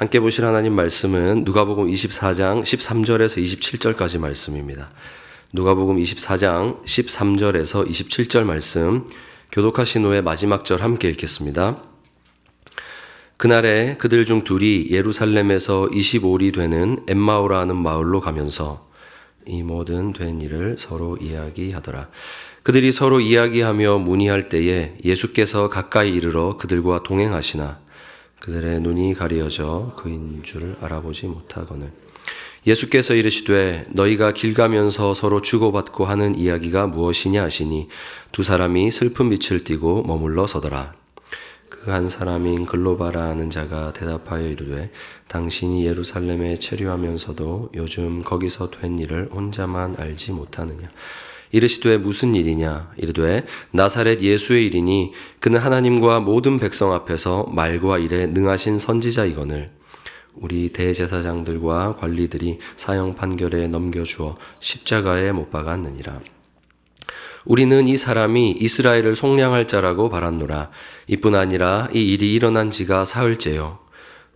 함께 보실 하나님 말씀은 누가복음 24장 13절에서 27절까지 말씀입니다. 누가복음 24장 13절에서 27절 말씀, 교독하신 후에 마지막 절 함께 읽겠습니다. 그날에 그들 중 둘이 예루살렘에서 25리 되는 엠마오라 하는 마을로 가면서 이 모든 된 일을 서로 이야기하더라. 그들이 서로 이야기하며 문의할 때에 예수께서 가까이 이르러 그들과 동행하시나 그들의 눈이 가리어져 그인 줄 알아보지 못하거늘. 예수께서 이르시되 너희가 길 가면서 서로 주고받고 하는 이야기가 무엇이냐 하시니 두 사람이 슬픈 빛을 띠고 머물러 서더라. 그 한 사람인 글로바라 하는 자가 대답하여 이르되 당신이 예루살렘에 체류하면서도 요즘 거기서 된 일을 혼자만 알지 못하느냐. 이르시되 무슨 일이냐. 이르되 나사렛 예수의 일이니 그는 하나님과 모든 백성 앞에서 말과 일에 능하신 선지자이거늘 우리 대제사장들과 관리들이 사형 판결에 넘겨주어 십자가에 못 박았느니라. 우리는 이 사람이 이스라엘을 속량할 자라고 바랐노라. 이뿐 아니라 이 일이 일어난 지가 사흘째요.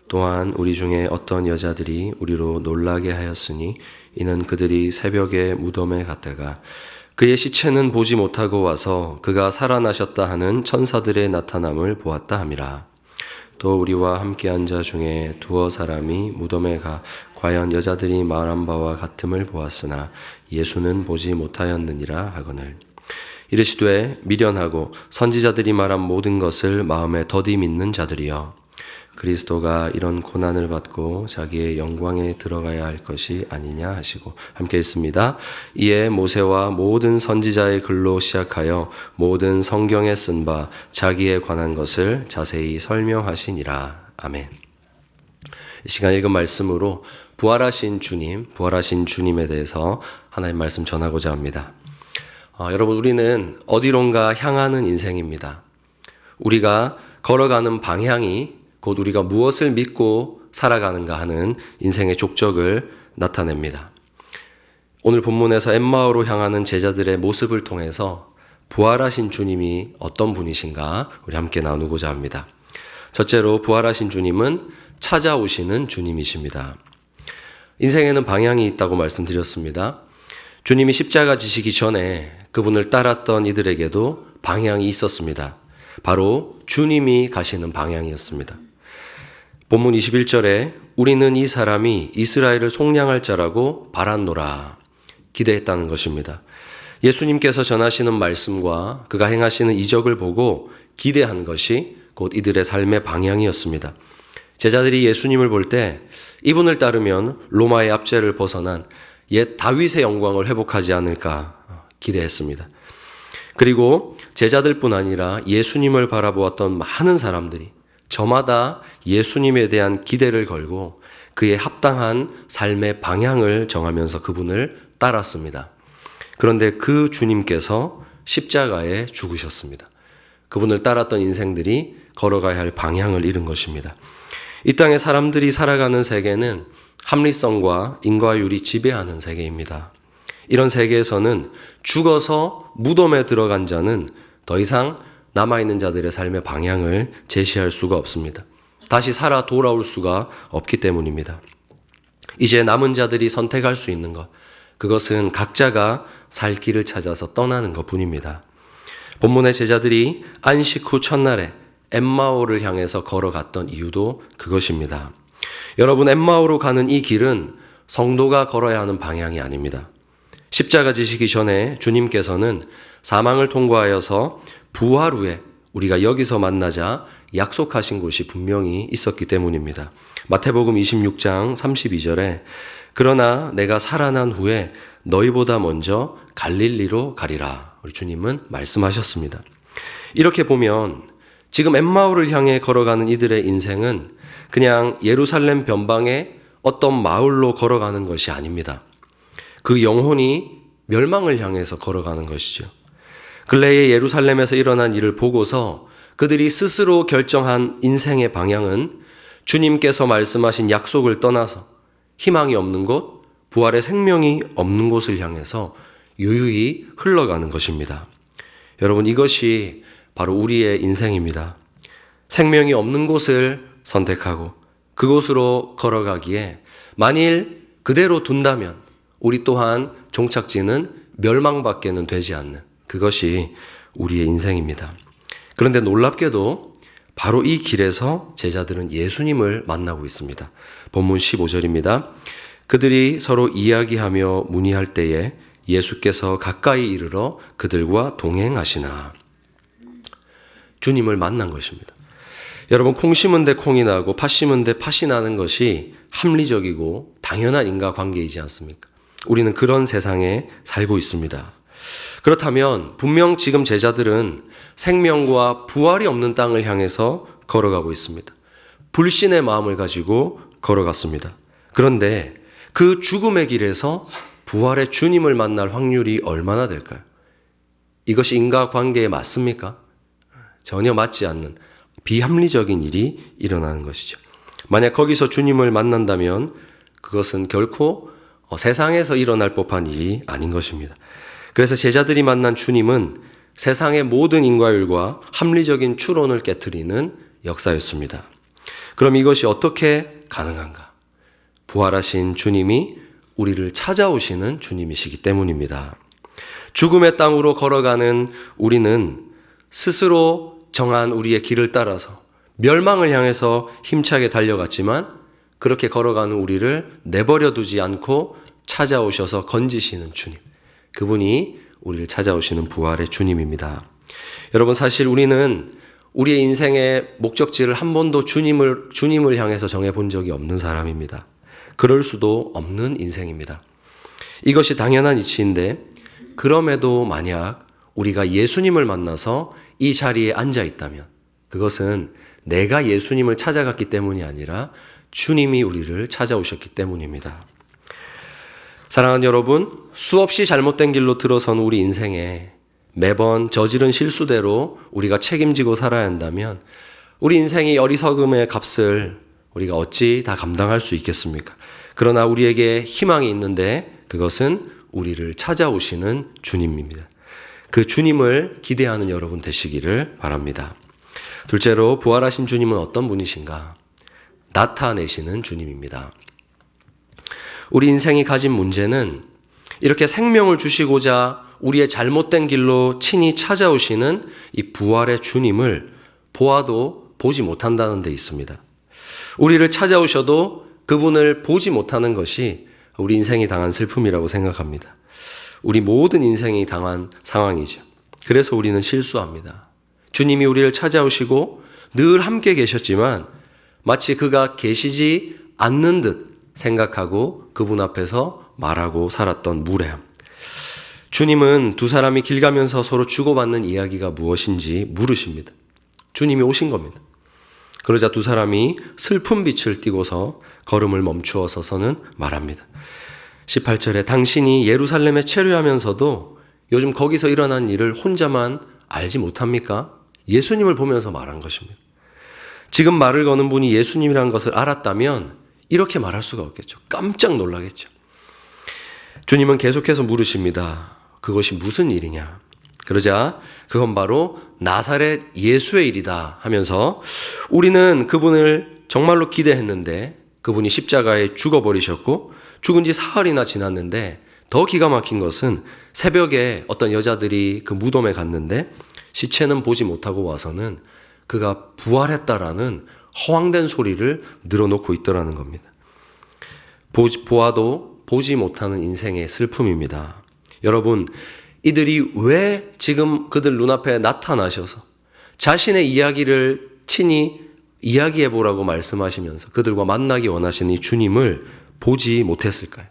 또한 우리 중에 어떤 여자들이 우리로 놀라게 하였으니 이는 그들이 새벽에 무덤에 갔다가 그의 시체는 보지 못하고 와서 그가 살아나셨다 하는 천사들의 나타남을 보았다 함이라. 또 우리와 함께한 자 중에 두어 사람이 무덤에 가 과연 여자들이 말한 바와 같음을 보았으나 예수는 보지 못하였느니라 하거늘. 이르시되 미련하고 선지자들이 말한 모든 것을 마음에 더디 믿는 자들이여, 그리스도가 이런 고난을 받고 자기의 영광에 들어가야 할 것이 아니냐 하시고 함께 읽습니다. 이에 모세와 모든 선지자의 글로 시작하여 모든 성경에 쓴 바 자기에 관한 것을 자세히 설명하시니라. 아멘. 이 시간 읽은 말씀으로 부활하신 주님에 대해서 하나님 말씀 전하고자 합니다. 여러분, 우리는 어디론가 향하는 인생입니다. 우리가 걸어가는 방향이 곧 우리가 무엇을 믿고 살아가는가 하는 인생의 족적을 나타냅니다. 오늘 본문에서 엠마오로 향하는 제자들의 모습을 통해서 부활하신 주님이 어떤 분이신가 우리 함께 나누고자 합니다. 첫째로 부활하신 주님은 찾아오시는 주님이십니다. 인생에는 방향이 있다고 말씀드렸습니다. 주님이 십자가 지시기 전에 그분을 따랐던 이들에게도 방향이 있었습니다. 바로 주님이 가시는 방향이었습니다. 본문 21절에 우리는 이 사람이 이스라엘을 속량할 자라고 바랐노라, 기대했다는 것입니다. 예수님께서 전하시는 말씀과 그가 행하시는 이적을 보고 기대한 것이 곧 이들의 삶의 방향이었습니다. 제자들이 예수님을 볼 때 이분을 따르면 로마의 압제를 벗어난 옛 다윗의 영광을 회복하지 않을까 기대했습니다. 그리고 제자들뿐 아니라 예수님을 바라보았던 많은 사람들이 저마다 예수님에 대한 기대를 걸고 그의 합당한 삶의 방향을 정하면서 그분을 따랐습니다. 그런데 그 주님께서 십자가에 죽으셨습니다. 그분을 따랐던 인생들이 걸어가야 할 방향을 잃은 것입니다. 이 땅에 사람들이 살아가는 세계는 합리성과 인과율이 지배하는 세계입니다. 이런 세계에서는 죽어서 무덤에 들어간 자는 더 이상 남아있는 자들의 삶의 방향을 제시할 수가 없습니다. 다시 살아 돌아올 수가 없기 때문입니다. 이제 남은 자들이 선택할 수 있는 것, 그것은 각자가 살 길을 찾아서 떠나는 것뿐입니다. 본문의 제자들이 안식 후 첫날에 엠마오를 향해서 걸어갔던 이유도 그것입니다. 여러분, 엠마오로 가는 이 길은 성도가 걸어야 하는 방향이 아닙니다. 십자가 지시기 전에 주님께서는 사망을 통과하여서 부활 후에 우리가 여기서 만나자 약속하신 곳이 분명히 있었기 때문입니다. 마태복음 26장 32절에 그러나 내가 살아난 후에 너희보다 먼저 갈릴리로 가리라, 우리 주님은 말씀하셨습니다. 이렇게 보면 지금 엠마오를 향해 걸어가는 이들의 인생은 그냥 예루살렘 변방의 어떤 마을로 걸어가는 것이 아닙니다. 그 영혼이 멸망을 향해서 걸어가는 것이죠. 근래에 예루살렘에서 일어난 일을 보고서 그들이 스스로 결정한 인생의 방향은 주님께서 말씀하신 약속을 떠나서 희망이 없는 곳, 부활의 생명이 없는 곳을 향해서 유유히 흘러가는 것입니다. 여러분, 이것이 바로 우리의 인생입니다. 생명이 없는 곳을 선택하고 그곳으로 걸어가기에 만일 그대로 둔다면 우리 또한 종착지는 멸망밖에는 되지 않는 그것이 우리의 인생입니다. 그런데 놀랍게도 바로 이 길에서 제자들은 예수님을 만나고 있습니다. 본문 15절입니다. 그들이 서로 이야기하며 문의할 때에 예수께서 가까이 이르러 그들과 동행하시나. 주님을 만난 것입니다. 여러분, 콩 심은 데 콩이 나고 팥 심은 데 팥이 나는 것이 합리적이고 당연한 인과관계이지 않습니까? 우리는 그런 세상에 살고 있습니다. 그렇다면 분명 지금 제자들은 생명과 부활이 없는 땅을 향해서 걸어가고 있습니다. 불신의 마음을 가지고 걸어갔습니다. 그런데 그 죽음의 길에서 부활의 주님을 만날 확률이 얼마나 될까요? 이것이 인과관계에 맞습니까? 전혀 맞지 않는 비합리적인 일이 일어나는 것이죠. 만약 거기서 주님을 만난다면 그것은 결코 세상에서 일어날 법한 일이 아닌 것입니다. 그래서 제자들이 만난 주님은 세상의 모든 인과율과 합리적인 추론을 깨트리는 역사였습니다. 그럼 이것이 어떻게 가능한가? 부활하신 주님이 우리를 찾아오시는 주님이시기 때문입니다. 죽음의 땅으로 걸어가는 우리는 스스로 정한 우리의 길을 따라서 멸망을 향해서 힘차게 달려갔지만 그렇게 걸어가는 우리를 내버려 두지 않고 찾아오셔서 건지시는 주님. 그분이 우리를 찾아오시는 부활의 주님입니다. 여러분, 사실 우리는 우리의 인생의 목적지를 한 번도 주님을 향해서 정해본 적이 없는 사람입니다. 그럴 수도 없는 인생입니다. 이것이 당연한 이치인데 그럼에도 만약 우리가 예수님을 만나서 이 자리에 앉아 있다면 그것은 내가 예수님을 찾아갔기 때문이 아니라 주님이 우리를 찾아오셨기 때문입니다. 사랑하는 여러분, 수없이 잘못된 길로 들어선 우리 인생에 매번 저지른 실수대로 우리가 책임지고 살아야 한다면 우리 인생의 어리석음의 값을 우리가 어찌 다 감당할 수 있겠습니까? 그러나 우리에게 희망이 있는데 그것은 우리를 찾아오시는 주님입니다. 그 주님을 기대하는 여러분 되시기를 바랍니다. 둘째로 부활하신 주님은 어떤 분이신가? 나타내시는 주님입니다. 우리 인생이 가진 문제는 이렇게 생명을 주시고자 우리의 잘못된 길로 친히 찾아오시는 이 부활의 주님을 보아도 보지 못한다는 데 있습니다. 우리를 찾아오셔도 그분을 보지 못하는 것이 우리 인생이 당한 슬픔이라고 생각합니다. 우리 모든 인생이 당한 상황이죠. 그래서 우리는 실수합니다. 주님이 우리를 찾아오시고 늘 함께 계셨지만 마치 그가 계시지 않는 듯 생각하고 그분 앞에서 말하고 살았던 무례함. 주님은 두 사람이 길 가면서 서로 주고받는 이야기가 무엇인지 물으십니다. 주님이 오신 겁니다. 그러자 두 사람이 슬픈 빛을 띠고서 걸음을 멈추어 서서는 말합니다. 18절에 당신이 예루살렘에 체류하면서도 요즘 거기서 일어난 일을 혼자만 알지 못합니까? 예수님을 보면서 말한 것입니다. 지금 말을 거는 분이 예수님이라는 것을 알았다면 이렇게 말할 수가 없겠죠. 깜짝 놀라겠죠. 주님은 계속해서 물으십니다. 그것이 무슨 일이냐? 그러자 그건 바로 나사렛 예수의 일이다 하면서 우리는 그분을 정말로 기대했는데 그분이 십자가에 죽어버리셨고 죽은 지 사흘이나 지났는데 더 기가 막힌 것은 새벽에 어떤 여자들이 그 무덤에 갔는데 시체는 보지 못하고 와서는 그가 부활했다라는 허황된 소리를 늘어놓고 있더라는 겁니다. 보아도 보지 못하는 인생의 슬픔입니다. 여러분, 이들이 왜 지금 그들 눈앞에 나타나셔서 자신의 이야기를 친히 이야기해보라고 말씀하시면서 그들과 만나기 원하시는 이 주님을 보지 못했을까요?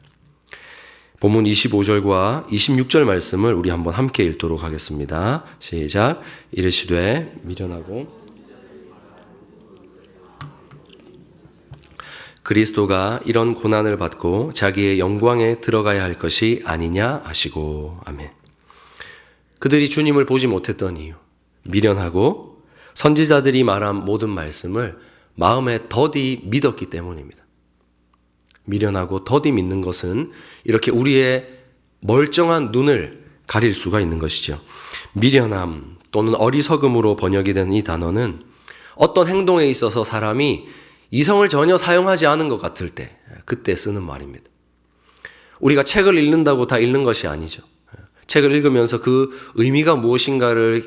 본문 25절과 26절 말씀을 우리 한번 함께 읽도록 하겠습니다. 시작. 이르시되 미련하고 그리스도가 이런 고난을 받고 자기의 영광에 들어가야 할 것이 아니냐 하시고. 아멘. 그들이 주님을 보지 못했던 이유, 미련하고 선지자들이 말한 모든 말씀을 마음에 더디 믿었기 때문입니다. 미련하고 더디 믿는 것은 이렇게 우리의 멀쩡한 눈을 가릴 수가 있는 것이죠. 미련함 또는 어리석음으로 번역이 된 이 단어는 어떤 행동에 있어서 사람이 이성을 전혀 사용하지 않은 것 같을 때, 그때 쓰는 말입니다. 우리가 책을 읽는다고 다 읽는 것이 아니죠. 책을 읽으면서 그 의미가 무엇인가를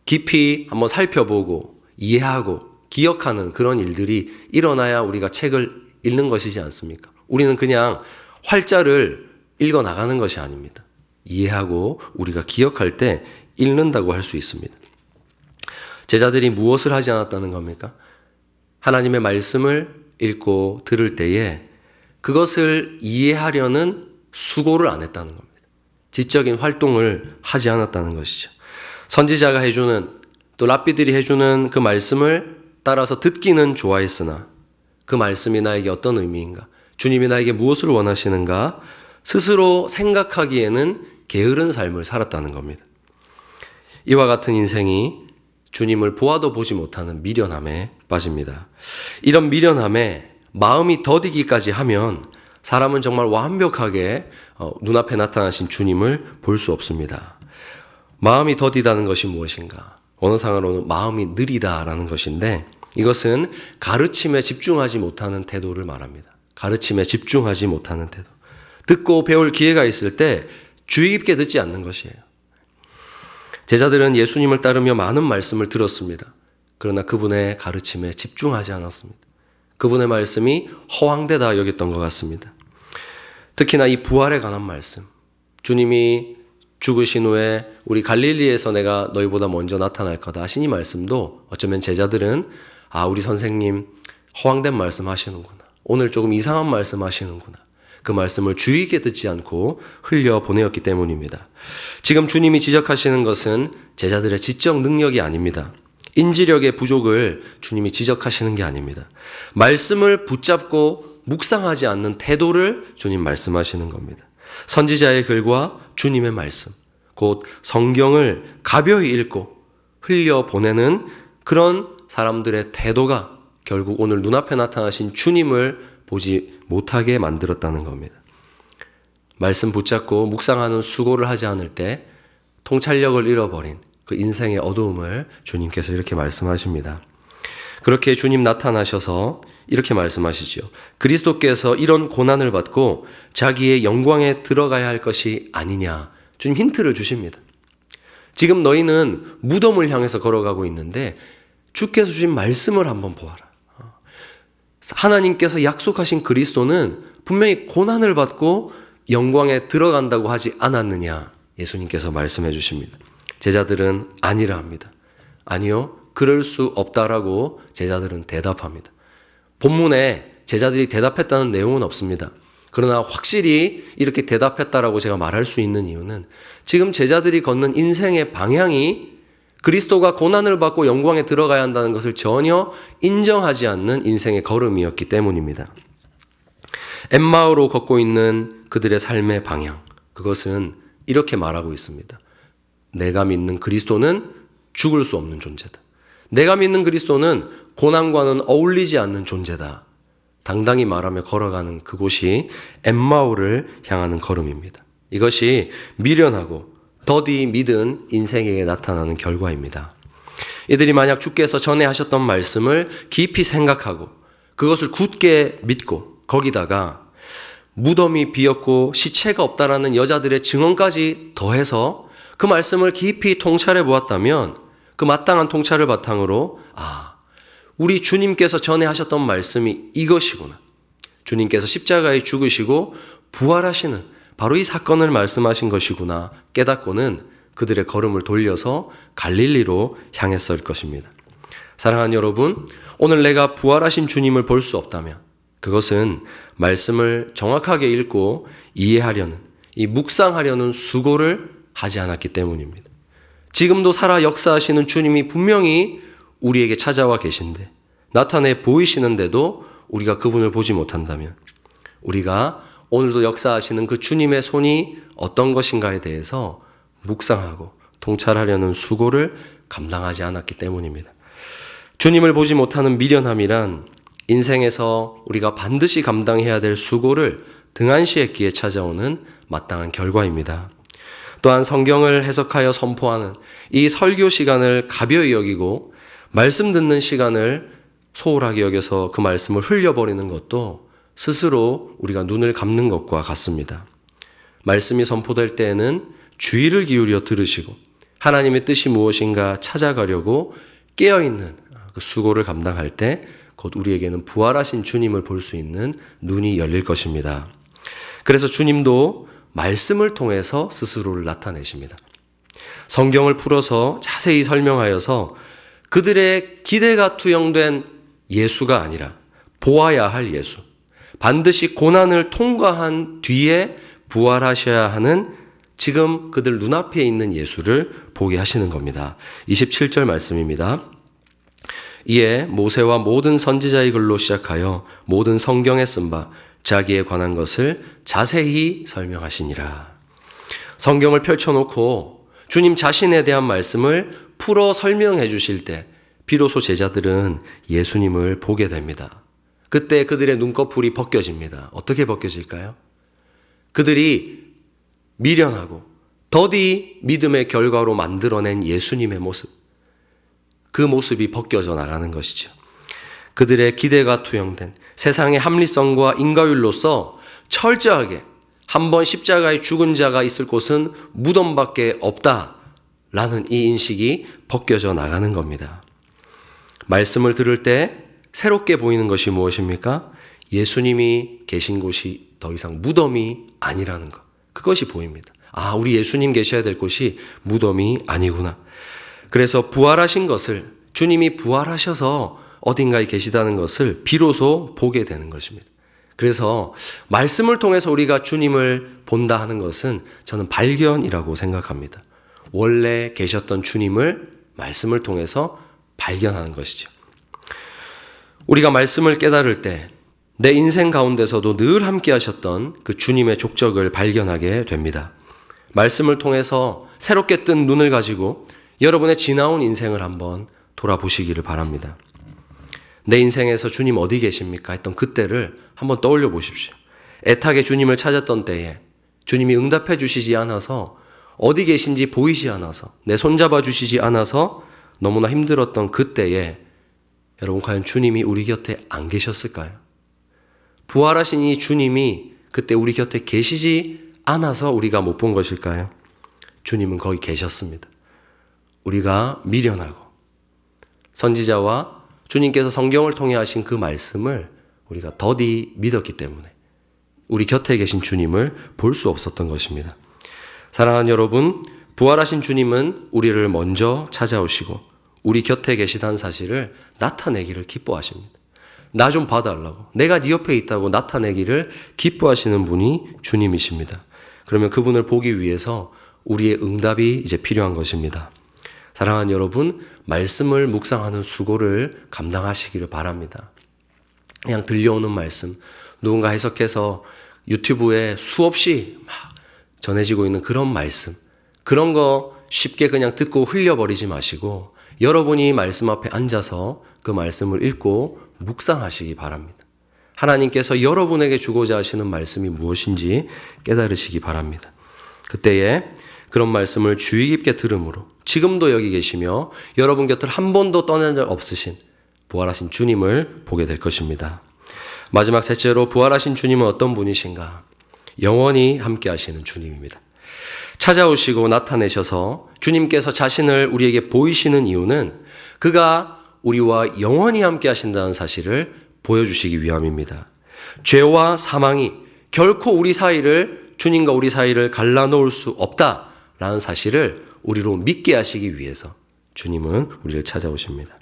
깊이 한번 살펴보고 이해하고 기억하는 그런 일들이 일어나야 우리가 책을 읽는 것이지 않습니까? 우리는 그냥 활자를 읽어 나가는 것이 아닙니다. 이해하고 우리가 기억할 때 읽는다고 할 수 있습니다. 제자들이 무엇을 하지 않았다는 겁니까? 하나님의 말씀을 읽고 들을 때에 그것을 이해하려는 수고를 안 했다는 겁니다. 지적인 활동을 하지 않았다는 것이죠. 선지자가 해주는, 또 랍비들이 해주는 그 말씀을 따라서 듣기는 좋아했으나 그 말씀이 나에게 어떤 의미인가, 주님이 나에게 무엇을 원하시는가 스스로 생각하기에는 게으른 삶을 살았다는 겁니다. 이와 같은 인생이 주님을 보아도 보지 못하는 미련함에 빠집니다. 이런 미련함에 마음이 더디기까지 하면 사람은 정말 완벽하게 눈앞에 나타나신 주님을 볼 수 없습니다. 마음이 더디다는 것이 무엇인가? 언어상으로는 마음이 느리다라는 것인데, 이것은 가르침에 집중하지 못하는 태도를 말합니다. 가르침에 집중하지 못하는 태도. 듣고 배울 기회가 있을 때 주의 깊게 듣지 않는 것이에요. 제자들은 예수님을 따르며 많은 말씀을 들었습니다. 그러나 그분의 가르침에 집중하지 않았습니다. 그분의 말씀이 허황되다 여겼던 것 같습니다. 특히나 이 부활에 관한 말씀, 주님이 죽으신 후에 우리 갈릴리에서 내가 너희보다 먼저 나타날 거다 하신 이 말씀도 어쩌면 제자들은 우리 선생님 허황된 말씀 하시는구나, 오늘 조금 이상한 말씀 하시는구나, 그 말씀을 주의 있게 듣지 않고 흘려보내었기 때문입니다. 지금 주님이 지적하시는 것은 제자들의 지적 능력이 아닙니다. 인지력의 부족을 주님이 지적하시는 게 아닙니다. 말씀을 붙잡고 묵상하지 않는 태도를 주님 말씀하시는 겁니다. 선지자의 글과 주님의 말씀, 곧 성경을 가벼이 읽고 흘려보내는 그런 사람들의 태도가 결국 오늘 눈앞에 나타나신 주님을 보지 못하게 만들었다는 겁니다. 말씀 붙잡고 묵상하는 수고를 하지 않을 때 통찰력을 잃어버린 그 인생의 어두움을 주님께서 이렇게 말씀하십니다. 그렇게 주님 나타나셔서 이렇게 말씀하시죠. 그리스도께서 이런 고난을 받고 자기의 영광에 들어가야 할 것이 아니냐. 주님 힌트를 주십니다. 지금 너희는 무덤을 향해서 걸어가고 있는데 주께서 주신 말씀을 한번 보아라. 하나님께서 약속하신 그리스도는 분명히 고난을 받고 영광에 들어간다고 하지 않았느냐. 예수님께서 말씀해 주십니다. 제자들은 아니라 합니다. 아니요, 그럴 수 없다라고 제자들은 대답합니다. 본문에 제자들이 대답했다는 내용은 없습니다. 그러나 확실히 이렇게 대답했다라고 제가 말할 수 있는 이유는 지금 제자들이 걷는 인생의 방향이 그리스도가 고난을 받고 영광에 들어가야 한다는 것을 전혀 인정하지 않는 인생의 걸음이었기 때문입니다. 엠마오로 걷고 있는 그들의 삶의 방향, 그것은 이렇게 말하고 있습니다. 내가 믿는 그리스도는 죽을 수 없는 존재다. 내가 믿는 그리스도는 고난과는 어울리지 않는 존재다. 당당히 말하며 걸어가는 그곳이 엠마오를 향하는 걸음입니다. 이것이 미련하고 더디 믿은 인생에게 나타나는 결과입니다. 이들이 만약 주께서 전에 하셨던 말씀을 깊이 생각하고 그것을 굳게 믿고 거기다가 무덤이 비었고 시체가 없다라는 여자들의 증언까지 더해서 그 말씀을 깊이 통찰해 보았다면 그 마땅한 통찰을 바탕으로 우리 주님께서 전에 하셨던 말씀이 이것이구나. 주님께서 십자가에 죽으시고 부활하시는 바로 이 사건을 말씀하신 것이구나 깨닫고는 그들의 걸음을 돌려서 갈릴리로 향했을 것입니다. 사랑하는 여러분, 오늘 내가 부활하신 주님을 볼 수 없다면 그것은 말씀을 정확하게 읽고 이해하려는, 이 묵상하려는 수고를 하지 않았기 때문입니다. 지금도 살아 역사하시는 주님이 분명히 우리에게 찾아와 계신데 나타내 보이시는데도 우리가 그분을 보지 못한다면 우리가 오늘도 역사하시는 그 주님의 손이 어떤 것인가에 대해서 묵상하고 통찰하려는 수고를 감당하지 않았기 때문입니다. 주님을 보지 못하는 미련함이란 인생에서 우리가 반드시 감당해야 될 수고를 등한시했기에 찾아오는 마땅한 결과입니다. 또한 성경을 해석하여 선포하는 이 설교 시간을 가벼이 여기고 말씀 듣는 시간을 소홀하게 여겨서 그 말씀을 흘려버리는 것도 스스로 우리가 눈을 감는 것과 같습니다. 말씀이 선포될 때에는 주의를 기울여 들으시고 하나님의 뜻이 무엇인가 찾아가려고 깨어있는 그 수고를 감당할 때 곧 우리에게는 부활하신 주님을 볼 수 있는 눈이 열릴 것입니다. 그래서 주님도 말씀을 통해서 스스로를 나타내십니다. 성경을 풀어서 자세히 설명하여서 그들의 기대가 투영된 예수가 아니라 보아야 할 예수, 반드시 고난을 통과한 뒤에 부활하셔야 하는 지금 그들 눈앞에 있는 예수를 보게 하시는 겁니다. 27절 말씀입니다. 이에 모세와 모든 선지자의 글로 시작하여 모든 성경에 쓴 바 자기에 관한 것을 자세히 설명하시니라. 성경을 펼쳐놓고 주님 자신에 대한 말씀을 풀어 설명해 주실 때 비로소 제자들은 예수님을 보게 됩니다. 그때 그들의 눈꺼풀이 벗겨집니다. 어떻게 벗겨질까요? 그들이 미련하고 더디 믿음의 결과로 만들어낸 예수님의 모습, 그 모습이 벗겨져 나가는 것이죠. 그들의 기대가 투영된 세상의 합리성과 인과율로서 철저하게 한 번 십자가에 죽은 자가 있을 곳은 무덤밖에 없다라는 이 인식이 벗겨져 나가는 겁니다. 말씀을 들을 때 새롭게 보이는 것이 무엇입니까? 예수님이 계신 곳이 더 이상 무덤이 아니라는 것. 그것이 보입니다. 아, 우리 예수님 계셔야 될 곳이 무덤이 아니구나. 그래서 부활하신 것을, 주님이 부활하셔서 어딘가에 계시다는 것을 비로소 보게 되는 것입니다. 그래서 말씀을 통해서 우리가 주님을 본다 하는 것은 저는 발견이라고 생각합니다. 원래 계셨던 주님을 말씀을 통해서 발견하는 것이죠. 우리가 말씀을 깨달을 때 내 인생 가운데서도 늘 함께 하셨던 그 주님의 족적을 발견하게 됩니다. 말씀을 통해서 새롭게 뜬 눈을 가지고 여러분의 지나온 인생을 한번 돌아보시기를 바랍니다. 내 인생에서 주님 어디 계십니까? 했던 그때를 한번 떠올려 보십시오. 애타게 주님을 찾았던 때에 주님이 응답해 주시지 않아서, 어디 계신지 보이지 않아서, 내 손잡아 주시지 않아서 너무나 힘들었던 그때에 여러분 과연 주님이 우리 곁에 안 계셨을까요? 부활하신 이 주님이 그때 우리 곁에 계시지 않아서 우리가 못 본 것일까요? 주님은 거기 계셨습니다. 우리가 미련하고 선지자와 주님께서 성경을 통해 하신 그 말씀을 우리가 더디 믿었기 때문에 우리 곁에 계신 주님을 볼 수 없었던 것입니다. 사랑하는 여러분, 부활하신 주님은 우리를 먼저 찾아오시고 우리 곁에 계시다는 사실을 나타내기를 기뻐하십니다. 나 좀 봐달라고, 내가 네 옆에 있다고 나타내기를 기뻐하시는 분이 주님이십니다. 그러면 그분을 보기 위해서 우리의 응답이 이제 필요한 것입니다. 사랑하는 여러분, 말씀을 묵상하는 수고를 감당하시기를 바랍니다. 그냥 들려오는 말씀, 누군가 해석해서 유튜브에 수없이 막 전해지고 있는 그런 말씀, 그런 거 쉽게 그냥 듣고 흘려버리지 마시고 여러분이 말씀 앞에 앉아서 그 말씀을 읽고 묵상하시기 바랍니다. 하나님께서 여러분에게 주고자 하시는 말씀이 무엇인지 깨달으시기 바랍니다. 그때에 그런 말씀을 주의 깊게 들음으로 지금도 여기 계시며 여러분 곁을 한 번도 떠난 적 없으신 부활하신 주님을 보게 될 것입니다. 마지막 셋째로, 부활하신 주님은 어떤 분이신가? 영원히 함께 하시는 주님입니다. 찾아오시고 나타내셔서 주님께서 자신을 우리에게 보이시는 이유는 그가 우리와 영원히 함께 하신다는 사실을 보여주시기 위함입니다. 죄와 사망이 결코 우리 사이를, 주님과 우리 사이를 갈라놓을 수 없다라는 사실을 우리로 믿게 하시기 위해서 주님은 우리를 찾아오십니다.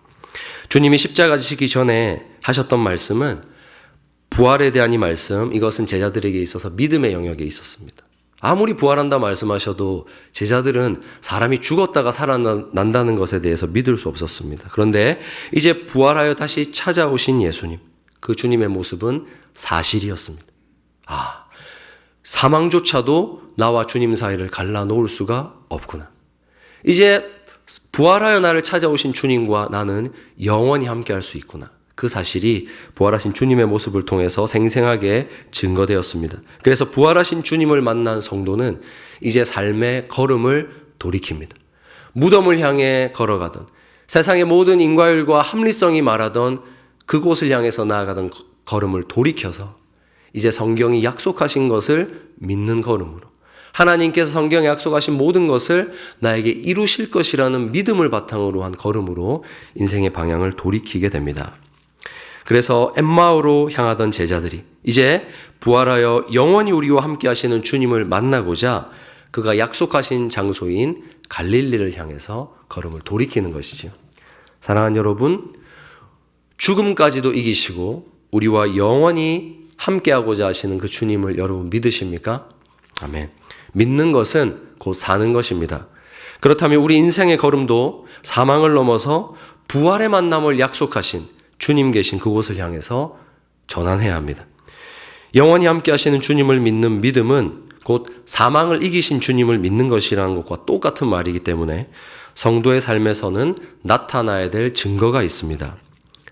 주님이 십자가 지시기 전에 하셨던 말씀은 부활에 대한 이 말씀, 이것은 제자들에게 있어서 믿음의 영역에 있었습니다. 아무리 부활한다 말씀하셔도 제자들은 사람이 죽었다가 살아난다는 것에 대해서 믿을 수 없었습니다. 그런데 이제 부활하여 다시 찾아오신 예수님, 그 주님의 모습은 사실이었습니다. 아, 사망조차도 나와 주님 사이를 갈라놓을 수가 없구나. 이제 부활하여 나를 찾아오신 주님과 나는 영원히 함께할 수 있구나. 그 사실이 부활하신 주님의 모습을 통해서 생생하게 증거되었습니다. 그래서 부활하신 주님을 만난 성도는 이제 삶의 걸음을 돌이킵니다. 무덤을 향해 걸어가던, 세상의 모든 인과율과 합리성이 말하던 그곳을 향해서 나아가던 걸음을 돌이켜서 이제 성경이 약속하신 것을 믿는 걸음으로, 하나님께서 성경에 약속하신 모든 것을 나에게 이루실 것이라는 믿음을 바탕으로 한 걸음으로 인생의 방향을 돌이키게 됩니다. 그래서 엠마오로 향하던 제자들이 이제 부활하여 영원히 우리와 함께 하시는 주님을 만나고자 그가 약속하신 장소인 갈릴리를 향해서 걸음을 돌이키는 것이죠. 사랑하는 여러분, 죽음까지도 이기시고 우리와 영원히 함께하고자 하시는 그 주님을 여러분 믿으십니까? 아멘. 믿는 것은 곧 사는 것입니다. 그렇다면 우리 인생의 걸음도 사망을 넘어서 부활의 만남을 약속하신 주님 계신 그곳을 향해서 전환해야 합니다. 영원히 함께 하시는 주님을 믿는 믿음은 곧 사망을 이기신 주님을 믿는 것이라는 것과 똑같은 말이기 때문에 성도의 삶에서는 나타나야 될 증거가 있습니다.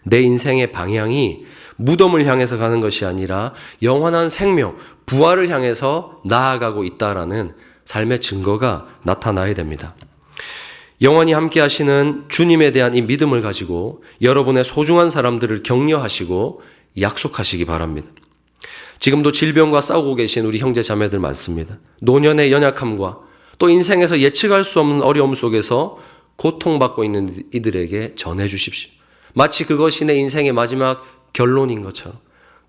내 인생의 방향이 무덤을 향해서 가는 것이 아니라 영원한 생명, 부활을 향해서 나아가고 있다라는 삶의 증거가 나타나야 됩니다. 영원히 함께 하시는 주님에 대한 이 믿음을 가지고 여러분의 소중한 사람들을 격려하시고 약속하시기 바랍니다. 지금도 질병과 싸우고 계신 우리 형제 자매들 많습니다. 노년의 연약함과 또 인생에서 예측할 수 없는 어려움 속에서 고통받고 있는 이들에게 전해주십시오. 마치 그것이 내 인생의 마지막 결론인 것처럼,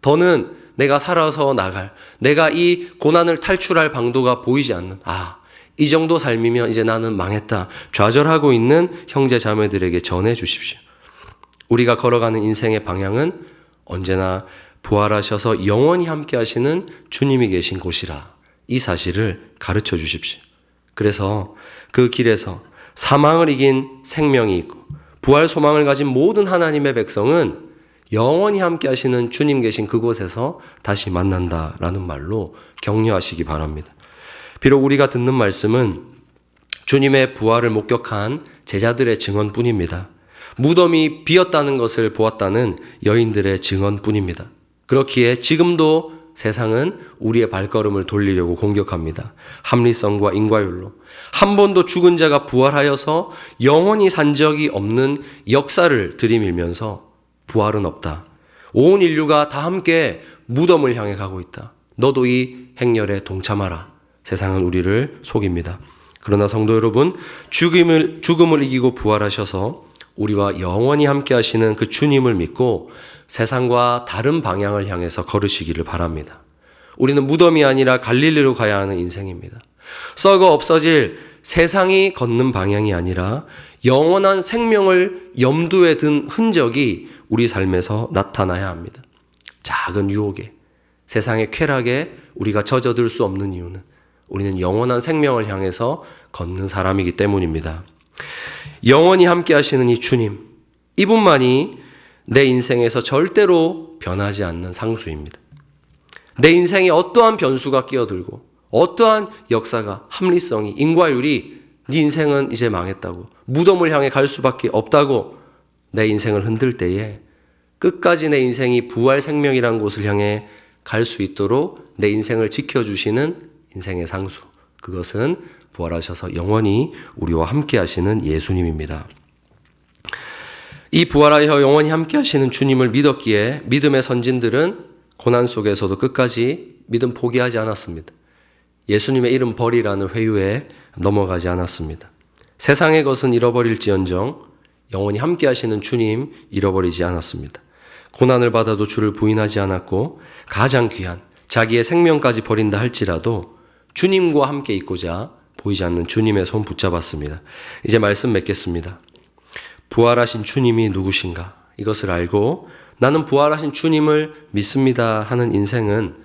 더는 내가 살아서 나갈, 내가 이 고난을 탈출할 방도가 보이지 않는, 이 정도 삶이면 이제 나는 망했다, 좌절하고 있는 형제 자매들에게 전해주십시오. 우리가 걸어가는 인생의 방향은 언제나 부활하셔서 영원히 함께 하시는 주님이 계신 곳이라, 이 사실을 가르쳐 주십시오. 그래서 그 길에서 사망을 이긴 생명이 있고 부활 소망을 가진 모든 하나님의 백성은 영원히 함께 하시는 주님 계신 그곳에서 다시 만난다라는 말로 격려하시기 바랍니다. 비록 우리가 듣는 말씀은 주님의 부활을 목격한 제자들의 증언뿐입니다. 무덤이 비었다는 것을 보았다는 여인들의 증언뿐입니다. 그렇기에 지금도 세상은 우리의 발걸음을 돌리려고 공격합니다. 합리성과 인과율로 한 번도 죽은 자가 부활하여서 영원히 산 적이 없는 역사를 들이밀면서 부활은 없다, 온 인류가 다 함께 무덤을 향해 가고 있다, 너도 이 행렬에 동참하라, 세상은 우리를 속입니다. 그러나 성도 여러분, 죽음을 이기고 부활하셔서 우리와 영원히 함께 하시는 그 주님을 믿고 세상과 다른 방향을 향해서 걸으시기를 바랍니다. 우리는 무덤이 아니라 갈릴리로 가야 하는 인생입니다. 썩어 없어질 세상이 걷는 방향이 아니라 영원한 생명을 염두에 둔 흔적이 우리 삶에서 나타나야 합니다. 작은 유혹에, 세상의 쾌락에 우리가 젖어들 수 없는 이유는 우리는 영원한 생명을 향해서 걷는 사람이기 때문입니다. 영원히 함께 하시는 이 주님, 이분만이 내 인생에서 절대로 변하지 않는 상수입니다. 내 인생에 어떠한 변수가 끼어들고 어떠한 역사가, 합리성이, 인과율이 네 인생은 이제 망했다고, 무덤을 향해 갈 수밖에 없다고 내 인생을 흔들 때에 끝까지 내 인생이 부활 생명이라는 곳을 향해 갈 수 있도록 내 인생을 지켜주시는 인생의 상수, 그것은 부활하셔서 영원히 우리와 함께 하시는 예수님입니다. 이 부활하여 영원히 함께 하시는 주님을 믿었기에 믿음의 선진들은 고난 속에서도 끝까지 믿음 포기하지 않았습니다. 예수님의 이름 버리라는 회유에 넘어가지 않았습니다. 세상의 것은 잃어버릴지언정 영원히 함께 하시는 주님 잃어버리지 않았습니다. 고난을 받아도 주를 부인하지 않았고 가장 귀한 자기의 생명까지 버린다 할지라도 주님과 함께 있고자 보이지 않는 주님의 손 붙잡았습니다. 이제 말씀 맺겠습니다. 부활하신 주님이 누구신가? 이것을 알고 나는 부활하신 주님을 믿습니다 하는 인생은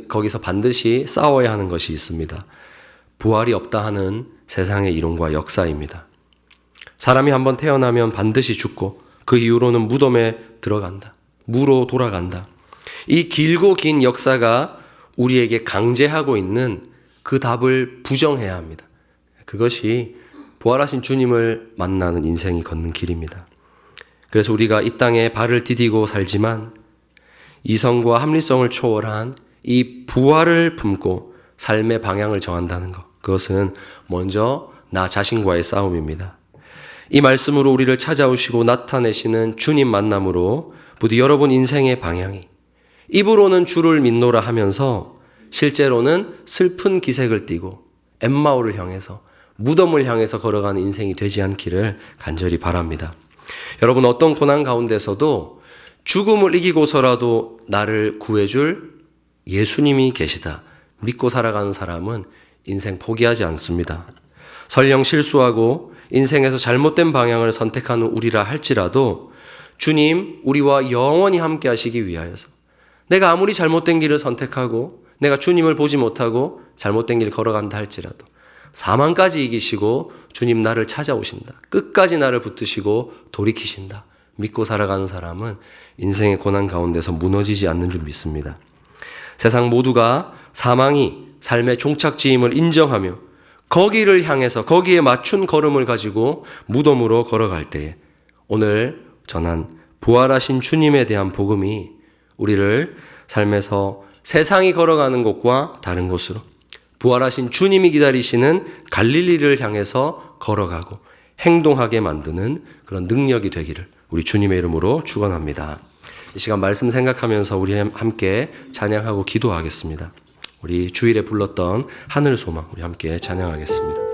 거기서 반드시 싸워야 하는 것이 있습니다. 부활이 없다 하는 세상의 이론과 역사입니다. 사람이 한번 태어나면 반드시 죽고 그 이후로는 무덤에 들어간다, 무로 돌아간다. 이 길고 긴 역사가 우리에게 강제하고 있는 그 답을 부정해야 합니다. 그것이 부활하신 주님을 만나는 인생이 걷는 길입니다. 그래서 우리가 이 땅에 발을 디디고 살지만 이성과 합리성을 초월한 이 부활을 품고 삶의 방향을 정한다는 것, 그것은 먼저 나 자신과의 싸움입니다. 이 말씀으로 우리를 찾아오시고 나타내시는 주님 만남으로 부디 여러분 인생의 방향이 입으로는 주를 믿노라 하면서 실제로는 슬픈 기색을 띠고 엠마오를 향해서 무덤을 향해서 걸어가는 인생이 되지 않기를 간절히 바랍니다. 여러분 어떤 고난 가운데서도 죽음을 이기고서라도 나를 구해줄 예수님이 계시다 믿고 살아가는 사람은 인생 포기하지 않습니다. 설령 실수하고 인생에서 잘못된 방향을 선택하는 우리라 할지라도 주님 우리와 영원히 함께 하시기 위하여서 내가 아무리 잘못된 길을 선택하고 내가 주님을 보지 못하고 잘못된 길 걸어간다 할지라도 사망까지 이기시고 주님 나를 찾아오신다. 끝까지 나를 붙드시고 돌이키신다. 믿고 살아가는 사람은 인생의 고난 가운데서 무너지지 않는 줄 믿습니다. 세상 모두가 사망이 삶의 종착지임을 인정하며 거기를 향해서 거기에 맞춘 걸음을 가지고 무덤으로 걸어갈 때에 오늘 전한 부활하신 주님에 대한 복음이 우리를 삶에서 세상이 걸어가는 곳과 다른 곳으로 부활하신 주님이 기다리시는 갈릴리를 향해서 걸어가고 행동하게 만드는 그런 능력이 되기를 우리 주님의 이름으로 축원합니다. 이 시간 말씀 생각하면서 우리 함께 찬양하고 기도하겠습니다. 우리 주일에 불렀던 하늘 소망 우리 함께 찬양하겠습니다.